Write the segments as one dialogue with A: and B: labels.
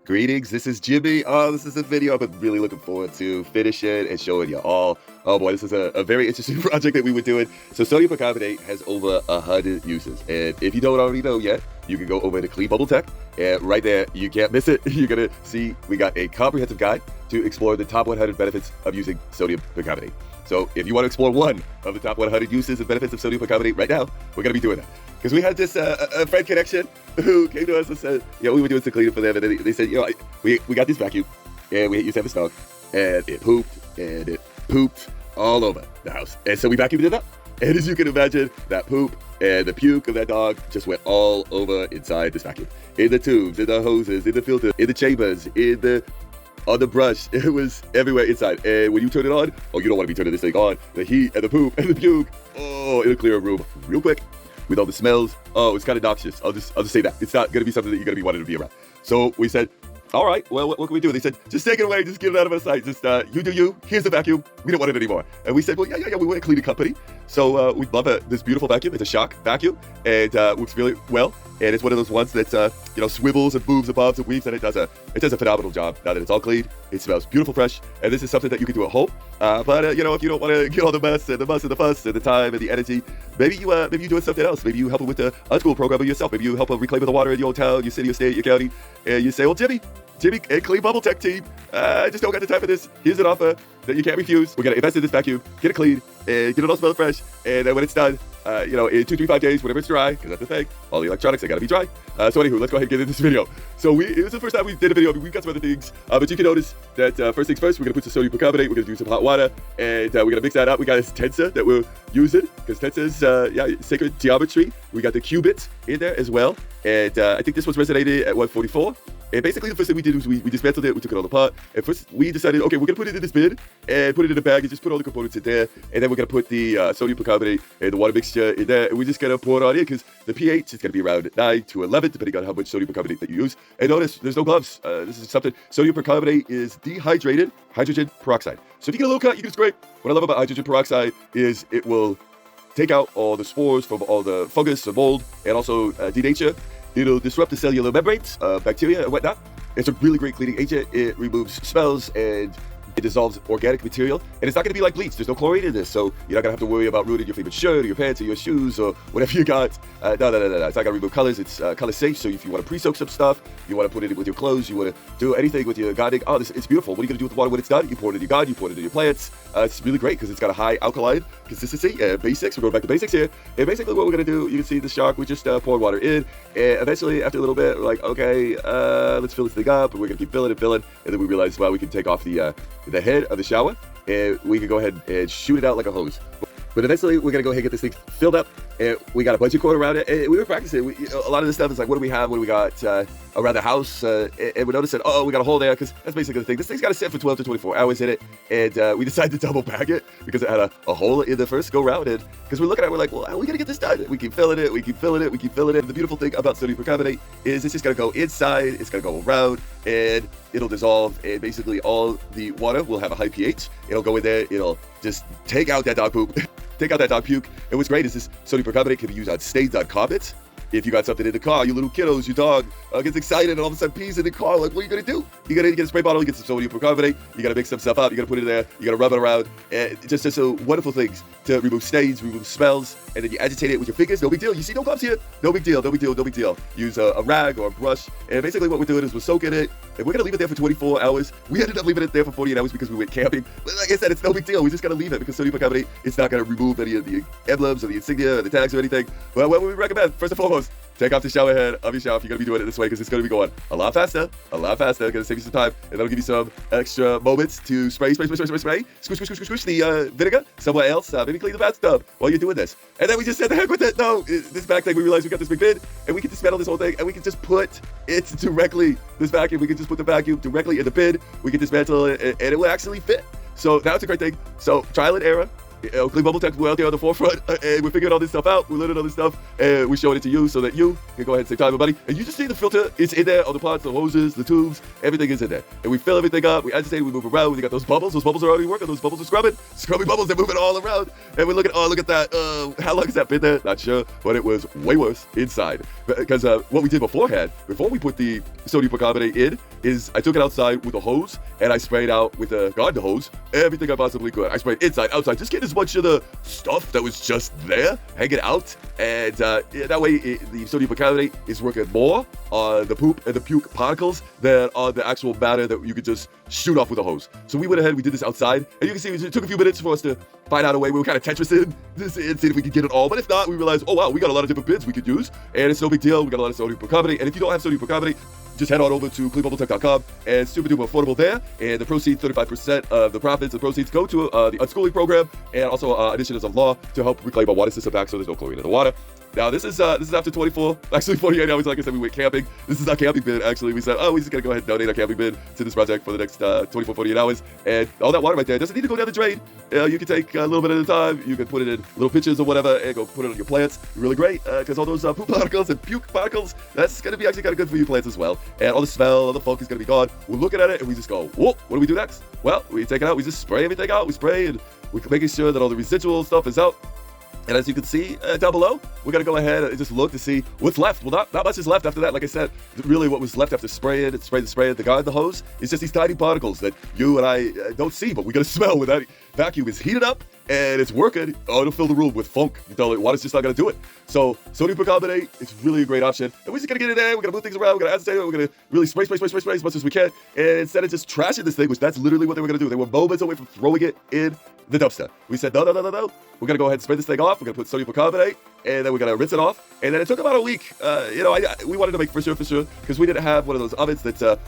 A: Greetings, this is Jimmy. Oh, this is a video I've been really looking forward to finishing and showing you all. Oh boy, this is a very interesting project that we were doing. So sodium percarbonate has over 100 uses. And if you don't already know yet, you can go over to Clean Bubble Tech. And right there, you can't miss it. You're gonna see we got a comprehensive guide to explore the top 100 benefits of using sodium percarbonate. So if you want to explore one of the top 100 uses and benefits of sodium percarbonate right now, we're gonna be doing that. Because we had this a friend connection who came to us and said, we were doing some cleaning for them, and then they said, we got this vacuum, and we used to have a dog, and it pooped all over the house. And so we vacuumed it up. And as you can imagine, that poop and the puke of that dog just went all over inside this vacuum. In the tubes, in the hoses, in the filter, in the chambers, on the brush. It was everywhere inside. And when you turn it on, you don't want to be turning this thing on. The heat and the poop and the puke, it'll clear a room real quick. With all the smells, it's kind of noxious. I'll just say that. It's not going to be something that you're going to be wanting to be around. So we said, all right, well, what can we do? They said, just take it away. Just get it out of our sight. Just, you do you. Here's the vacuum. We don't want it anymore. And we said, well, yeah, we want a cleaning company. So we love this beautiful vacuum. It's a shock vacuum. And works really well. And it's one of those ones that, swivels and moves and bobs and weaves. And it does a phenomenal job. Now that it's all clean, it smells beautiful, fresh. And this is something that you can do at home. But if you don't want to get all the mess and the fuss and the time and the energy, maybe you doing something else. Maybe you help with the unschool program yourself. Maybe you help reclaiming the water in your own town, your city, your state, your county. And you say, well, Jimmy and Clean Bubble Tech team, I just don't got the time for this. Here's an offer that you can't refuse. We're going to invest in this vacuum, get it clean, and get it all smelling fresh. And then when it's done, in 2, 3, 5 days, whenever it's dry, because that's the thing, all the electronics, they got to be dry. So anywho, let's go ahead and get into this video. So it was the first time we did a video. We've got some other things, but you can notice that first things first, we're going to put some sodium percarbonate, we're going to do some hot water, and we're going to mix that up. We got this tensor that we're using, because tensor is sacred geometry. We got the qubit in there as well, and I think this one's resonated at 144. And basically, the first thing we did was we dismantled it, we took it all apart. And first, we decided, okay, we're going to put it in this bin and put it in a bag and just put all the components in there. And then we're going to put the sodium percarbonate and the water mixture in there. And we're just going to pour it on in because the pH is going to be around 9 to 11, depending on how much sodium percarbonate that you use. And notice, there's no gloves. This is something, sodium percarbonate is dehydrated hydrogen peroxide. So if you get a little cut, you can spray. What I love about hydrogen peroxide is it will take out all the spores from all the fungus and mold and also denature. It'll disrupt the cellular membranes, bacteria and whatnot. It's a really great cleaning agent. It removes smells and it dissolves organic material. And it's not going to be like bleach. There's no chlorine in this. So you're not going to have to worry about ruining your favorite shirt or your pants or your shoes or whatever you got. No. It's not going to remove colors. It's color safe. So if you want to pre-soak some stuff, you want to put it in with your clothes, you want to do anything with your gardening. It's beautiful. What are you going to do with the water when it's done? You pour it in your garden, you pour it in your plants. It's really great because it's got a high alkaline consistency. Basics. We're going back to basics here. And basically what we're going to do, you can see the shock, we just pour water in. And eventually, after a little bit, we're like, okay, let's fill this thing up. And we're going to keep filling and filling. And then we realize, well, we can take off the head of the shower and we can go ahead and shoot it out like a hose. But eventually, we're going to go ahead and get this thing filled up. And we got a bungee cord around it. And we were practicing. A lot of this stuff is like, what do we have? What do we got around the house? And we noticed that, we got a hole there because that's basically the thing. This thing's got to sit for 12 to 24 hours in it. And we decided to double bag it because it had a hole in the first go round. And because we're looking at it, we're like, well, how are we going to get this done? We keep filling it. We keep filling it. We keep filling it. And the beautiful thing about sodium percarbonate is it's just going to go inside. It's going to go around and it'll dissolve. And basically all the water will have a high pH. It'll go in there. It'll just take out that dog poop. Take out that dog puke. And what's great is this sodium percarbonate can be used on stains on carpets. If you got something in the car, your little kiddos, your dog gets excited and all of a sudden pees in the car, like, what are you going to do? You got to get a spray bottle, you get some sodium percarbonate, you got to mix some stuff up, you got to put it in there, you got to rub it around. And just so wonderful things to remove stains, remove smells, and then you agitate it with your fingers. No big deal. You see no gloves here? No big deal, no big deal, no big deal. Use a rag or a brush. And basically what we're doing is we're soaking it, and we're going to leave it there for 24 hours. We ended up leaving it there for 48 hours because we went camping. But like I said, it's no big deal. We just got to leave it because sodium percarbonate, it's not going to remove any of the emblems or the insignia or the tags or anything. But what we recommend, first and foremost, take off the shower head of your shower if you're going to be doing it this way because it's going to be going a lot faster. Going to save you some time, and that'll give you some extra moments to spray, squish the vinegar somewhere else. Maybe clean the bathtub while you're doing this. And then we just said the heck with it. No, this back thing, we realized we got this big bin, and we can dismantle this whole thing, and we can just put it directly, this vacuum, we can just put the vacuum directly in the bin. We can dismantle it, and it will actually fit. So that's a great thing. So trial and error. Clean Bubble Tech, we're out there on the forefront, and we're figuring all this stuff out. We're learning all this stuff, and we're showing it to you so that you can go ahead and save time, everybody. And you just see the filter. It's in there, all the pots, the hoses, the tubes, everything is in there. And we fill everything up. We agitate, we move around. We got those bubbles. Those bubbles are already working. Those bubbles are scrubbing bubbles. They're moving all around. And we're looking, oh, look at that. How long has that been there? Not sure, but it was way worse inside. Because what we did beforehand, before we put the sodium percarbonate in, is I took it outside with a hose, and I sprayed out with a garden hose everything I possibly could. I sprayed inside, outside, just getting as much of the stuff that was just there, hanging out, and that way the sodium percarbonate is working more on the poop and the puke particles than on the actual matter that you could just shoot off with a hose. So we went ahead, we did this outside, and you can see it took a few minutes for us to find out a way. We were kind of Tetrising this and see if we could get it all, but if not, we realized, oh wow, we got a lot of different bins we could use, and it's no big deal. We got a lot of sodium percarbonate, and if you don't have sodium percarbonate, just head on over to cleanbubbletech.com, and it's super duper affordable there. And the proceeds, 35% of the profits and proceeds go to the unschooling program, and also initiatives of law to help reclaim our water system back so there's no chlorine in the water. Now this is after 48 hours. Like I said, we went camping. This is our camping bin. Actually, we said, oh, we're just gonna go ahead and donate our camping bin to this project for the next 48 hours. And all that water right there doesn't need to go down the drain. You can take a little bit at a time. You can put it in little pitchers or whatever, and go put it on your plants. Really great, because all those poop particles and puke particles, that's gonna be actually kind of good for your plants as well. And all the smell, all the funk is gonna be gone. We're looking at it and we just go, whoa, what do we do next? Well, we take it out. We just spray everything out. We spray, and we're making sure that all the residual stuff is out. And as you can see down below, we're going to go ahead and just look to see what's left. Well, not much is left after that. Like I said, really what was left after spraying, the guard, the hose, is just these tiny particles that you and I don't see, but we're going to smell when that vacuum is heated up and it's working. Oh, it'll fill the room with funk. You tell it, water's just not going to do it. So sodium percarbonate is really a great option. And we're just going to get in there. We're going to move things around. We're going to agitate it. We're going to really spray as much as we can. And instead of just trashing this thing, which that's literally what they were going to do. They were moments away from throwing it in the dumpster. We said, no. We're going to go ahead and spray this thing off. We're going to put sodium percarbonate, and then we're going to rinse it off. And then it took about a week. We wanted to make for sure, because we didn't have one of those ovens that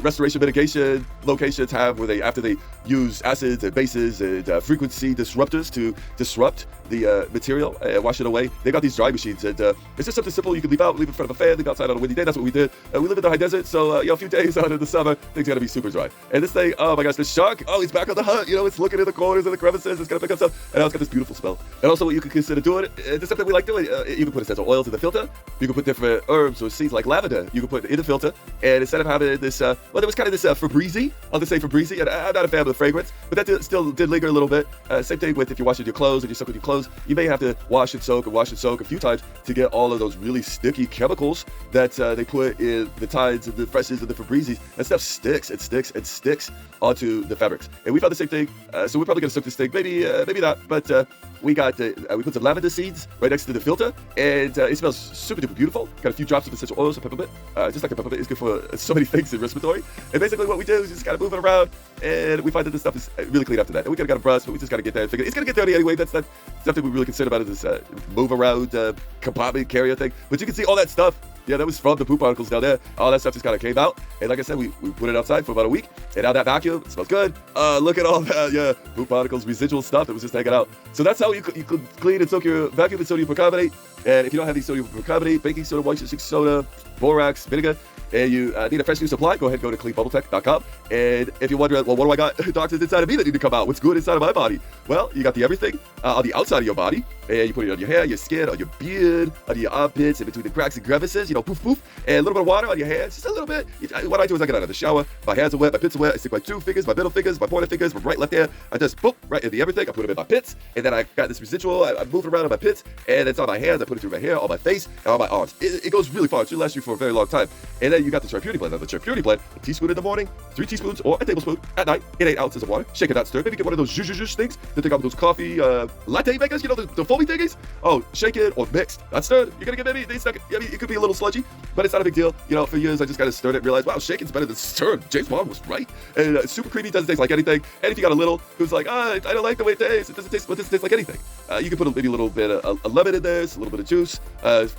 A: restoration mitigation locations have, where after they use acids and bases and frequency disruptors to disrupt the material and wash it away. They got these dry machines, and it's just something simple you can leave in front of a fan, leave outside on a windy day. That's what we did. We live in the high desert, so a few days out of the summer, things gotta be super dry. And this thing, oh my gosh, the shark, oh, he's back on the hunt. It's looking in the corners and the crevices. It's gonna pick up stuff, and now it's got this beautiful smell. And also, what you can consider doing, the stuff that we like doing, you can put essential oils in the filter. You can put different herbs or seeds like lavender. You can put in the filter, and instead of having this, there was kind of this Febreze. I'll just say Febreze, and I'm not a fan of the fragrance, but that still did linger a little bit. Same thing with if you're washing your clothes and you soak with your clothes, you may have to wash and soak a few times to get all of those really sticky chemicals that they put in the Tides and the Freshes and the Febrezes. That stuff sticks onto the fabrics. And we found the same thing, so we're probably gonna soak this thing, maybe not, but we put some lavender seeds right next to the filter, and it smells super duper beautiful. Got a few drops of essential oils of peppermint, just like the peppermint is good for so many things in respiratory. And basically what we do is just kind of move it around, and we find that this stuff is really clean after that. And we got a brush, but we just gotta get there and figure it's gonna get dirty anyway. That's not something we really concerned about, is this move around compartment carrier thing. But you can see all that stuff. Yeah, that was from the poop particles down there. All that stuff just kind of came out. And like I said, we put it outside for about a week. And now that vacuum, it smells good. Look at all that, poop particles, residual stuff that was just hanging out. So that's how you could clean and soak your vacuum with sodium percarbonate. And if you don't have any sodium percarbonate, baking soda, white soda, borax, vinegar, and you need a fresh new supply, go ahead and go to cleanbubbletech.com. And if you're wondering, well, what do I got toxins inside of me that need to come out? What's good inside of my body? Well, you got the everything on the outside of your body, and you put it on your hair, your skin, on your beard, under your armpits, in between the cracks and crevices, poof, poof, and a little bit of water on your hands, just a little bit. What I do is I get out of the shower, my hands are wet, my pits are wet, I stick my two fingers, my middle fingers, my pointer fingers, my right, left hand, I just boop, right in the everything, I put them in my pits, and then I got this residual, I move it around in my pits, and it's on my hands, I put it through my hair, on my face, and on my arms. It goes really far, it should last you for a very long time. And then you got the Purity blend. Now the Purity blend, a teaspoon in the morning, 3 teaspoons or a tablespoon at night in 8 ounces of water. Shake it out, stir. Maybe get one of those zhuzh things that they got with those coffee latte makers, the foamy thingies. Oh, shake it or mixed, not stirred. You're gonna get maybe it could be a little sludgy, but it's not a big deal. For years I just kind of stirred it and realized, wow, shaking's better than stirred. James Bond was right. And super creamy, doesn't taste like anything. And if you got a little who's like, I don't like the way it tastes, it doesn't taste like anything. You can put maybe a little bit of a lemon in there, a little bit of juice,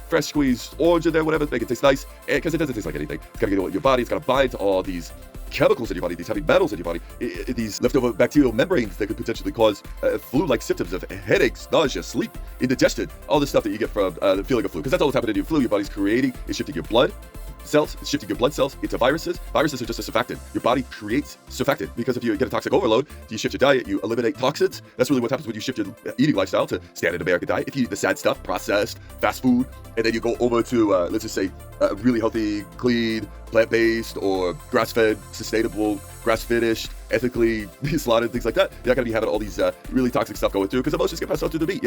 A: fresh squeezed orange in there, whatever, make it taste nice. Because it doesn't taste like anything. It's gonna get in your body. It's gonna bind to all these chemicals in your body, these heavy metals in your body, these leftover bacterial membranes that could potentially cause flu-like symptoms of headaches, nausea, sleep, indigestion, all the stuff that you get from the feeling of flu. Because that's all that's happening in your flu. Your body's creating, it's shifting your blood cells, it's shifting your blood cells into viruses. Viruses are just a surfactant. Your body creates surfactant because if you get a toxic overload, you shift your diet, you eliminate toxins. That's really what happens when you shift your eating lifestyle to standard American diet. If you eat the sad stuff, processed, fast food, and then you go over to, let's just say, really healthy, clean, plant-based, or grass-fed, sustainable, grass-finished, ethically slaughtered, things like that, you're not going to be having all these really toxic stuff going through because emotions get passed on through the meat,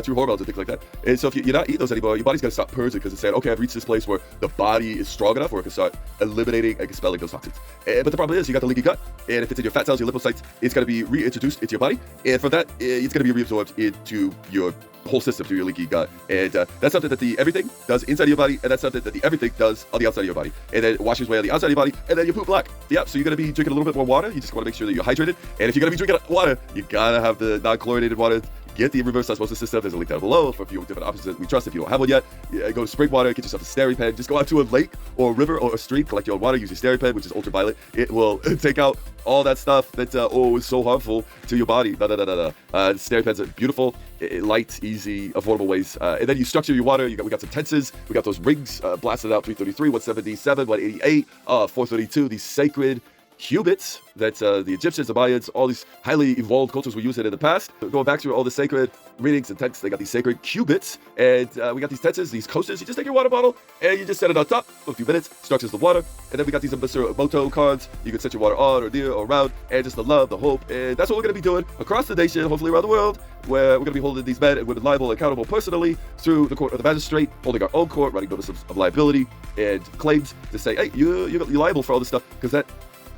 A: through hormones and things like that. And so if you're not eating those anymore, your body's going to stop purging because it's saying, okay, I've reached this place where the body is strong enough where it can start eliminating and expelling those toxins. But the problem is you got the leaky gut, and if it's in your fat cells, your lymphocytes, it's going to be reintroduced into your body, and from that, it's going to be reabsorbed into your whole system through your leaky gut. And that's something that the everything does inside your body, and that's something that the everything does on the outside of your body. And then it washes away on the outside of your body, and then you poop black. Yeah, so you're going to be drinking a little bit more water. You just want to make sure that you're hydrated. And if you're going to be drinking water, you got to have the non-chlorinated water. Get the reverse osmosis system. There's a link down below for a few different options that we trust. If you don't have one yet, go to spring water, get yourself a steri pen. Just go out to a lake or a river or a stream, collect your own water, use your steri pen, which is ultraviolet. It will take out all that stuff that is so harmful to your body. Steri pens are beautiful, light, easy, affordable ways. And then you structure your water. We got some tenses. We got those rings blasted out: 333, 177, 188, 432. These sacred cubits that the Egyptians, the Mayans, all these highly evolved cultures were using in the past. Going back through all the sacred readings and texts, they got these sacred cubits, and we got these tenses, these coasters. You just take your water bottle and you just set it on top for a few minutes, structures the water, and then we got these Mr. Moto cards. You can set your water on or near or around, and just the love, the hope, and that's what we're going to be doing across the nation, hopefully around the world, where we're going to be holding these men and women liable and accountable personally through the court of the magistrate, holding our own court, writing notices of liability and claims to say, hey, you're liable for all this stuff because that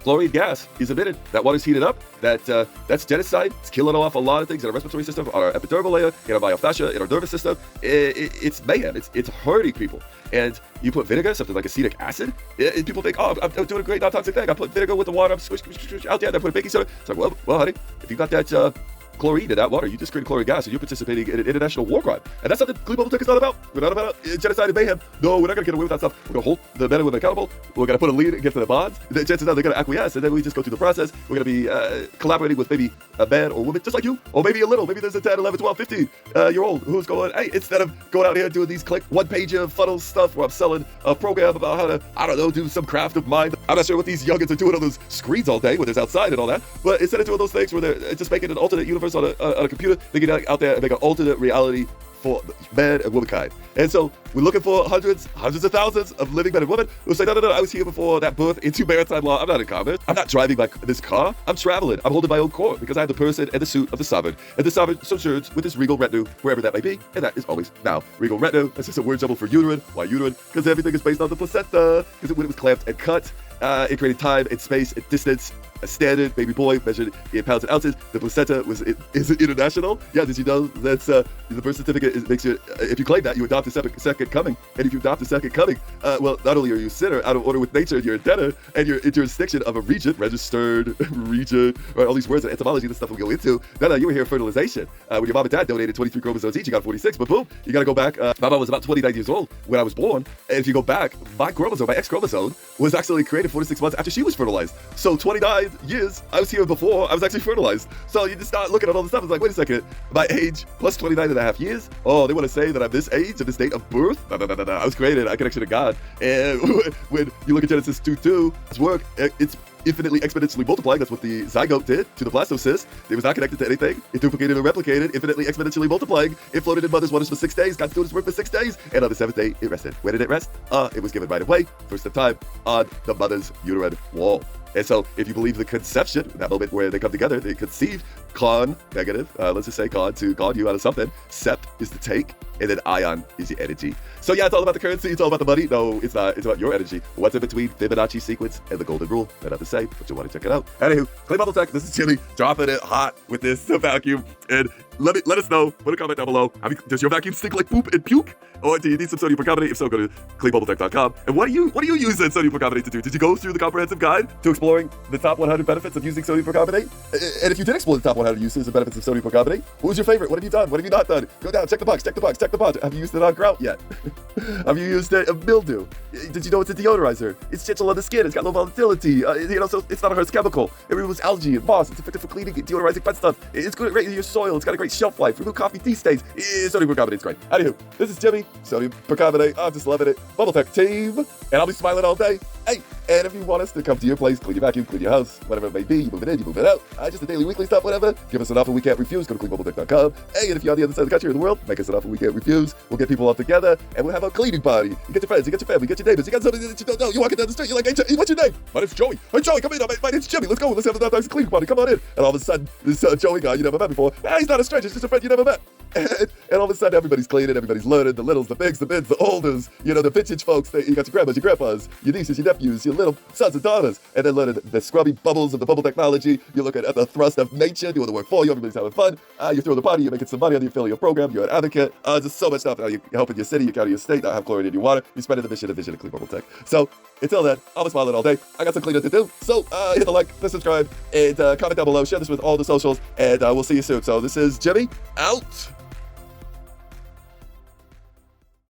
A: fluorine gas is emitted. That water's heated up. That's genocide. It's killing off a lot of things in our respiratory system, on our epidermal layer, in our myofascia, in our nervous system. It's mayhem. It's hurting people. And you put vinegar, something like acetic acid, and people think, oh, I'm doing a great non-toxic thing. I put vinegar with the water, I'm swish out there, and I put baking soda. It's like, well, honey, if you got that chlorine in that water, you just create chlorine gas, and you're participating in an international war crime. And that's something Clean Bubble Tech is not about. We're not about genocide and mayhem. No, we're not going to get away with that stuff. We're going to hold the men and women accountable. We're going to put a lien against the bonds. The chances are they're going to acquiesce, and then we just go through the process. We're going to be collaborating with maybe a man or woman just like you, or maybe a little. Maybe there's a 10, 11, 12, 15 year old who's going, hey, instead of going out here and doing these one-pager funnel stuff where I'm selling a program about how to, I don't know, do some craft of mine. I'm not sure what these youngins are doing on those screens all day when there's outside and all that, but instead of doing those things where they're just making an alternate universe on a computer, they get out there and make an alternate reality for man and womankind. And so we're looking for hundreds of thousands of living men and women who say, no, I was here before that birth into maritime law. I'm not in commerce. I'm not driving this car. I'm traveling. I'm holding my own court because I have the person and the suit of the sovereign. And the sovereign sojourns with his regal retinue, wherever that may be. And that is always now. Regal retinue, that's just a word jumble for uterine. Why uterine? Because everything is based on the placenta. Because when it was clamped and cut, it created time and space and distance. A standard baby boy measured in pounds and ounces. The placenta is international. Yeah, did you know that's the birth certificate makes you, if you claim that, you adopt a second coming. And if you adopt a second coming, well, not only are you a sinner, out of order with nature, you're a debtor, and you're in jurisdiction of a regent, registered regent, right? All these words and etymology, this stuff we'll go into. No, you were here fertilization. When your mom and dad donated 23 chromosomes each, you got 46, but boom, you gotta go back. My mom was about 29 years old when I was born, and if you go back, my X chromosome, was actually created 4 to 6 months after she was fertilized. So 29 years, I was here before I was actually fertilized. So you just start looking at all this stuff. It's like, wait a second, my age plus 29 and a half years? Oh, they want to say that I'm this age and this date of birth? No. I was created, I connection to God. And when you look at Genesis 2:2, its work, it's infinitely exponentially multiplying. That's what the zygote did to the blastocyst. It was not connected to anything. It duplicated and replicated, infinitely exponentially multiplying. It floated in mother's waters for 6 days, got to do its work for 6 days, and on the 7th day, it rested. Where did it rest? It was given right away, first of time, on the mother's uterine wall. And so, if you believe the conception, that moment where they come together, they conceive, con, negative, let's just say con, to con you out of something, sept is the take, and then ion is your energy. So yeah, it's all about the currency, it's all about the money. No, it's not, it's about your energy. What's in between Fibonacci sequence and the golden rule? Not to say, but you want to check it out. Anywho, Clean Bubble Tech, this is Chili, dropping it hot with this vacuum, and let us know, put a comment down below. Does your vacuum stink like poop and puke? Or do you need some sodium percarbonate? If so, go to cleanbubbletech.com. And what do you use that sodium percarbonate to do? Did you go through the comprehensive guide to exploring the top 100 benefits of using sodium percarbonate? And if you did explore the top 100 uses and benefits of sodium percarbonate, what was your favorite? What have you done? What have you not done? Go down, check the box. Have you used it on grout yet? Have you used it on mildew? Did you know it's a deodorizer? It's gentle on the skin. It's got low volatility. So it's not a harsh chemical. It removes algae and moss. It's effective for cleaning, deodorizing pet stuff. It's good at your soil. It's got a great great shelf life, remove coffee tea stains. Sodium percarbonate's great. Anywho, this is Jimmy, sodium percarbonate. I'm just loving it. Bubble Tech team, and I'll be smiling all day. Hey, and if you want us to come to your place, clean your vacuum, clean your house, whatever it may be, you move it in, you move it out, just the daily, weekly stuff, whatever, give us an offer we can't refuse. Go to cleanbubbletech.com. Hey, and if you're on the other side of the country or the world, make us an offer we can't refuse. We'll get people all together, and we'll have a cleaning party. You get your friends, you get your family, you get your neighbors, you got somebody that you don't know. You walking down the street, you're like, hey, what's your name? My name's Joey. Hey, Joey, come in. My name's Jimmy. Let's go. Let's have a non-toxin cleaning party. Come on in. And all of a sudden, this Joey guy you never met before, he's not a stranger. He's just a friend you never met. And all of a sudden, everybody's cleaning, everybody's learning, the littles, the bigs, the mids, the olders, the vintage folks. You got your grandmas, your grandpas, your nieces, your nephews, your little sons and daughters, and then learning the scrubby bubbles of the bubble technology. You're looking at the thrust of nature, doing the work for you. Everybody's having fun. You're throwing the party. You're making some money on the affiliate program. You're an advocate. There's so much stuff. You're helping your city, your county, your state, not have chlorine in your water. You're spreading the mission and vision of Clean Bubble Tech. So until then, I'll be smiling all day. I got some cleaning to do. So hit the like, the subscribe, and comment down below. Share this with all the socials, and we'll see you soon. So this is Jimmy, out.